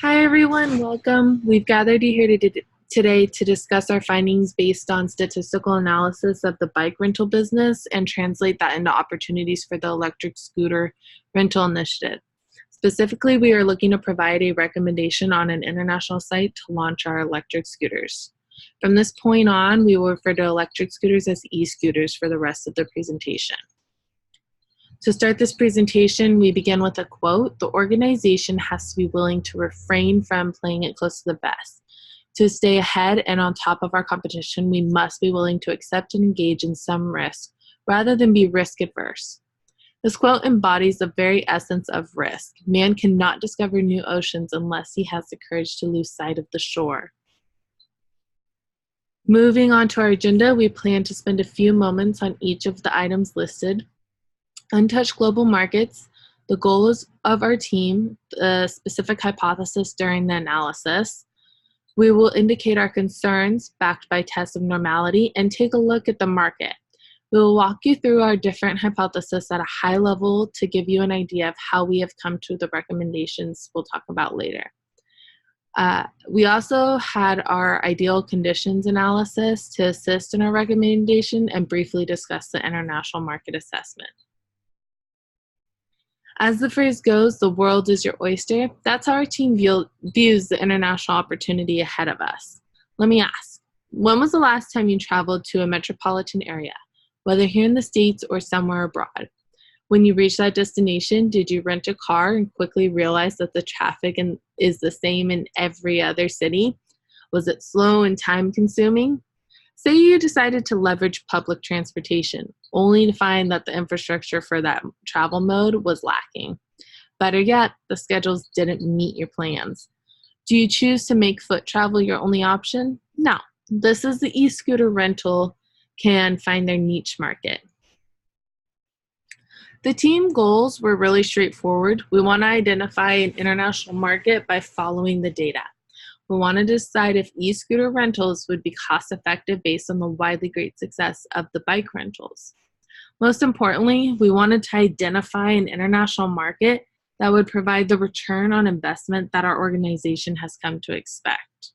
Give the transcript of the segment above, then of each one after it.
Hi, everyone. Welcome. We've gathered you here today to discuss our findings based on statistical analysis of the bike rental business and translate that into opportunities for the electric scooter rental initiative. Specifically, we are looking to provide a recommendation on an international site to launch our electric scooters. From this point on, we will refer to electric scooters as e-scooters for the rest of the presentation. To start this presentation, we begin with a quote. The organization has to be willing to refrain from playing it close to the vest. To stay ahead and on top of our competition, we must be willing to accept and engage in some risk rather than be risk adverse. This quote embodies the very essence of risk. Man cannot discover new oceans unless he has the courage to lose sight of the shore. Moving on to our agenda, we plan to spend a few moments on each of the items listed. Untouched global markets, the goals of our team, the specific hypothesis during the analysis. We will indicate our concerns backed by tests of normality and take a look at the market. We will walk you through our different hypotheses at a high level to give you an idea of how we have come to the recommendations we'll talk about later. We also had our ideal conditions analysis to assist in our recommendation and briefly discuss the international market assessment. As the phrase goes, the world is your oyster. That's how our team views the international opportunity ahead of us. Let me ask, when was the last time you traveled to a metropolitan area, whether here in the States or somewhere abroad? When you reached that destination, did you rent a car and quickly realize that the traffic is the same in every other city? Was it slow and time-consuming? Say you decided to leverage public transportation, only to find that the infrastructure for that travel mode was lacking. Better yet, the schedules didn't meet your plans. Do you choose to make foot travel your only option? No. This is the e-scooter rental can find their niche market. The team goals were really straightforward. We want to identify an international market by following the data. We want to decide if e-scooter rentals would be cost-effective based on the widely great success of the bike rentals. Most importantly, we wanted to identify an international market that would provide the return on investment that our organization has come to expect.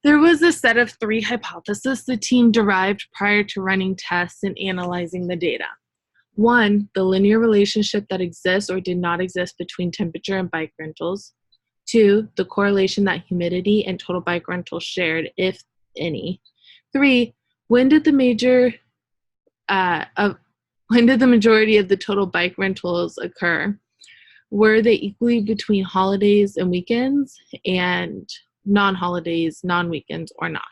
There was a set of 3 hypotheses the team derived prior to running tests and analyzing the data. 1, the linear relationship that exists or did not exist between temperature and bike rentals. 2, the correlation that humidity and total bike rentals shared, if any. 3, when did the majority of the total bike rentals occur? Were they equally between holidays and weekends, and non-holidays, non-weekends, or not?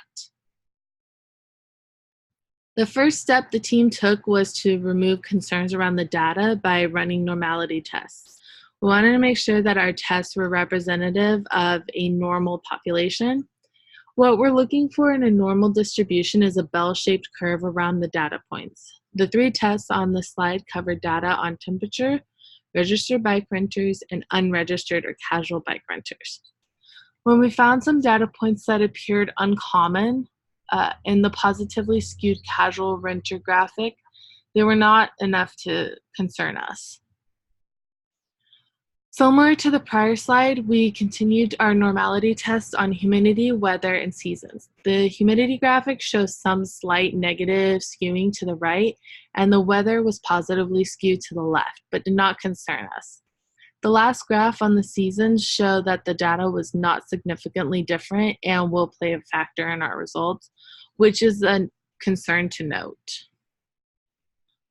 The first step the team took was to remove concerns around the data by running normality tests. We wanted to make sure that our tests were representative of a normal population. What we're looking for in a normal distribution is a bell-shaped curve around the data points. The 3 tests on the slide cover data on temperature, registered bike renters, and unregistered or casual bike renters. When we found some data points that appeared uncommon in the positively skewed casual renter graphic, they were not enough to concern us. Similar to the prior slide, we continued our normality tests on humidity, weather, and seasons. The humidity graphic shows some slight negative skewing to the right, and the weather was positively skewed to the left, but did not concern us. The last graph on the seasons show that the data was not significantly different and will play a factor in our results, which is a concern to note.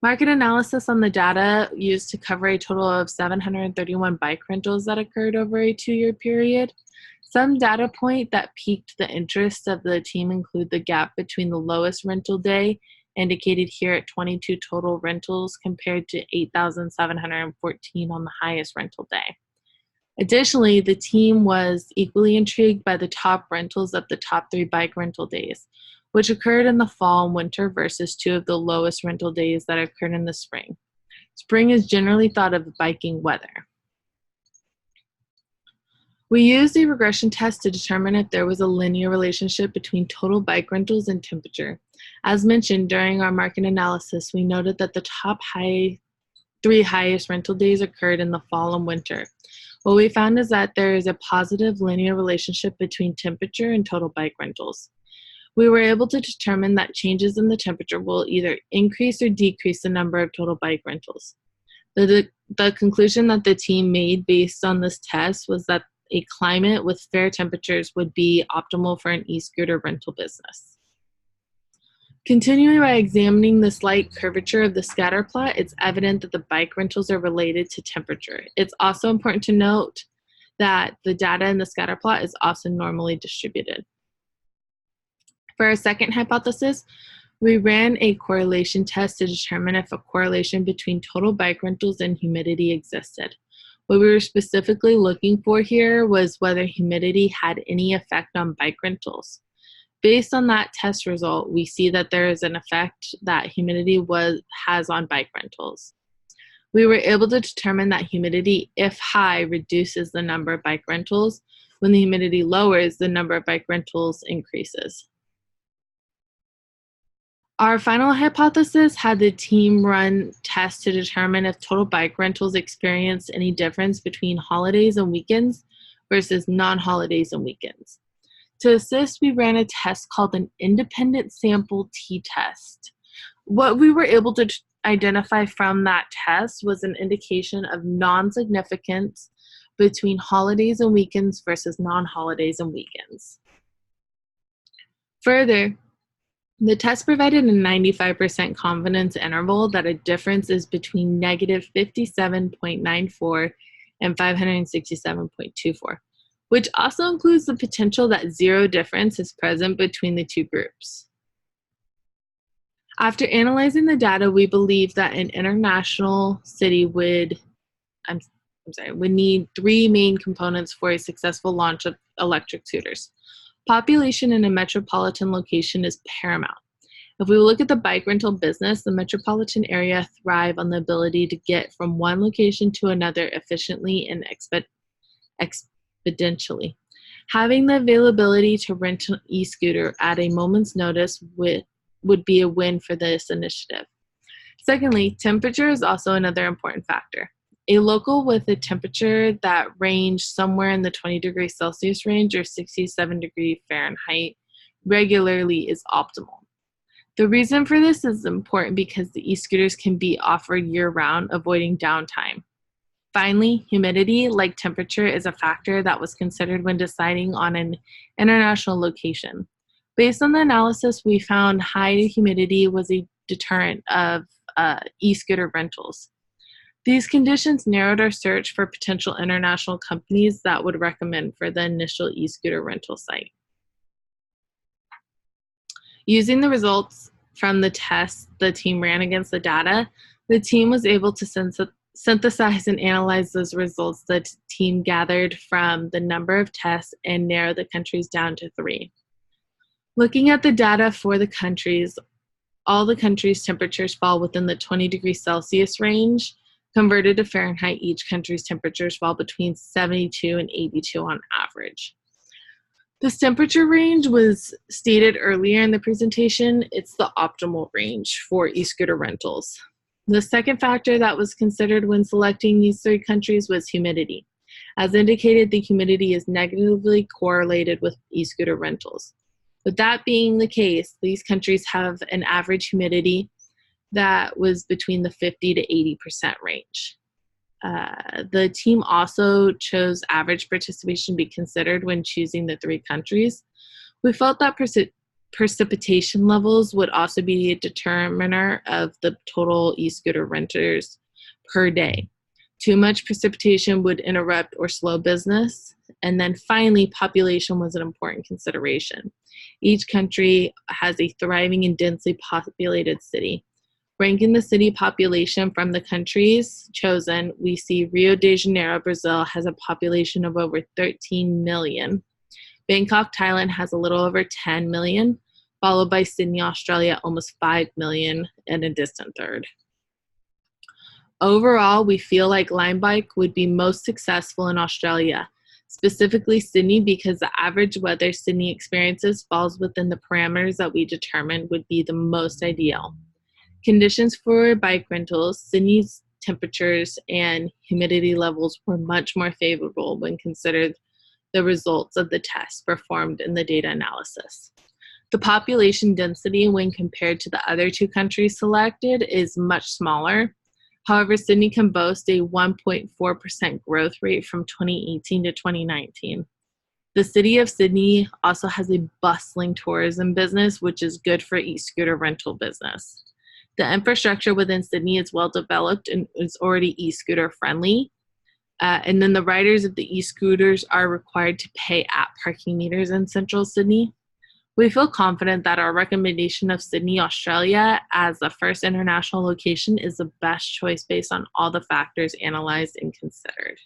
Market analysis on the data used to cover a total of 731 bike rentals that occurred over a 2-year period. Some data point that piqued the interest of the team include the gap between the lowest rental day, indicated here at 22 total rentals, compared to 8,714 on the highest rental day. Additionally, the team was equally intrigued by the top rentals of the top 3 bike rental days, which occurred in the fall and winter versus 2 of the lowest rental days that occurred in the spring. Spring is generally thought of biking weather. We used a regression test to determine if there was a linear relationship between total bike rentals and temperature. As mentioned during our market analysis, we noted that the top 3 highest rental days occurred in the fall and winter, What we found is that there is a positive linear relationship between temperature and total bike rentals. We were able to determine that changes in the temperature will either increase or decrease the number of total bike rentals. The conclusion that the team made based on this test was that a climate with fair temperatures would be optimal for an e-scooter rental business. Continuing by examining the slight curvature of the scatter plot, it's evident that the bike rentals are related to temperature. It's also important to note that the data in the scatter plot is also normally distributed. For our second hypothesis, we ran a correlation test to determine if a correlation between total bike rentals and humidity existed. What we were specifically looking for here was whether humidity had any effect on bike rentals. Based on that test result, we see that there is an effect that humidity has on bike rentals. We were able to determine that humidity, if high, reduces the number of bike rentals. When the humidity lowers, the number of bike rentals increases. Our final hypothesis had the team run tests to determine if total bike rentals experienced any difference between holidays and weekends versus non-holidays and weekends. To assist, we ran a test called an independent sample t-test. What we were able to identify from that test was an indication of non-significance between holidays and weekends versus non-holidays and weekends. Further, the test provided a 95% confidence interval that a difference is between negative 57.94 and 567.24. Which also includes the potential that zero difference is present between the two groups. After analyzing the data, we believe that an international city would need three main components for a successful launch of electric scooters. Population in a metropolitan location is paramount. If we look at the bike rental business, the metropolitan area thrive on the ability to get from one location to another efficiently and exponentially. Having the availability to rent an e-scooter at a moment's notice would be a win for this initiative. Secondly, temperature is also another important factor. A local with a temperature that ranged somewhere in the 20 degrees Celsius range or 67 degrees Fahrenheit regularly is optimal. The reason for this is important because the e-scooters can be offered year-round, avoiding downtime. Finally, humidity, like temperature, is a factor that was considered when deciding on an international location. Based on the analysis, we found high humidity was a deterrent of e-scooter rentals. These conditions narrowed our search for potential international companies that would recommend for the initial e-scooter rental site. Using the results from the test the team ran against the data, the team was able to synthesize and analyze those results the team gathered from the number of tests and narrow the countries down to 3. Looking at the data for the countries, all the countries' temperatures fall within the 20 degrees Celsius range. Converted to Fahrenheit, each country's temperatures fall between 72 and 82 on average. This temperature range was stated earlier in the presentation. It's the optimal range for e-scooter rentals. The second factor that was considered when selecting these 3 countries was humidity. As indicated, the humidity is negatively correlated with e-scooter rentals. With that being the case, these countries have an average humidity that was between the 50 to 80% range. The team also chose average participation to be considered when choosing the 3 countries. We felt that precipitation levels would also be a determiner of the total e-scooter renters per day. Too much precipitation would interrupt or slow business. And then finally, population was an important consideration. Each country has a thriving and densely populated city. Ranking the city population from the countries chosen, we see Rio de Janeiro, Brazil, has a population of over 13 million. Bangkok, Thailand has a little over 10 million, followed by Sydney, Australia, almost 5 million, and a distant third. Overall, we feel like Lime Bike would be most successful in Australia, specifically Sydney, because the average weather Sydney experiences falls within the parameters that we determined would be the most ideal. Conditions for bike rentals, Sydney's temperatures, and humidity levels were much more favorable when considered the results of the tests performed in the data analysis. The population density when compared to the other two countries selected is much smaller. However, Sydney can boast a 1.4% growth rate from 2018 to 2019. The city of Sydney also has a bustling tourism business, which is good for e-scooter rental business. The infrastructure within Sydney is well developed and is already e-scooter friendly. And then the riders of the e-scooters are required to pay at parking meters in central Sydney. We feel confident that our recommendation of Sydney, Australia as the first international location is the best choice based on all the factors analyzed and considered.